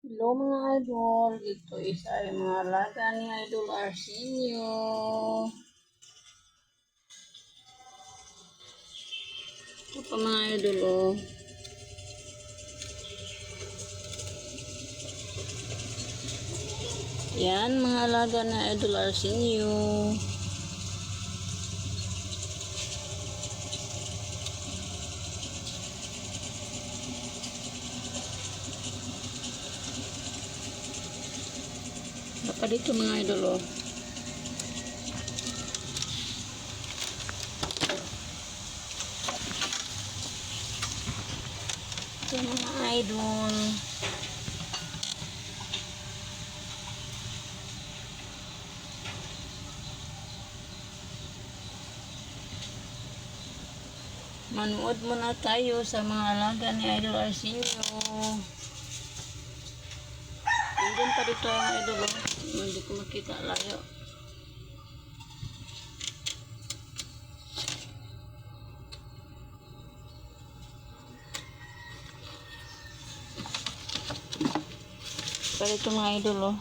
Hello mga idol, ito is ay mga alaga ni Idol Arsenio. Ito pa mga idol oh. Yan mga alaga ni Idol Arsenio. Baka dito mga idol oh. Ito mga idol. Manood muna tayo sa mga alaga ni Idol Arsenio. Nandun pa dito ang idol oh. Hindi ko makita layo. Pa dito mga idol oh.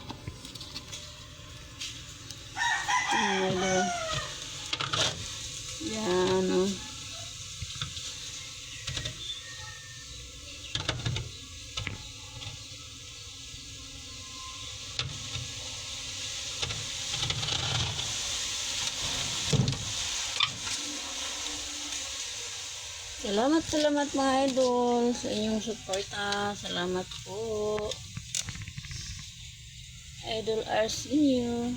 Mga idol. Yan oh. Salamat mga idol sa inyong suporta. Salamat po. Idol Arsenio.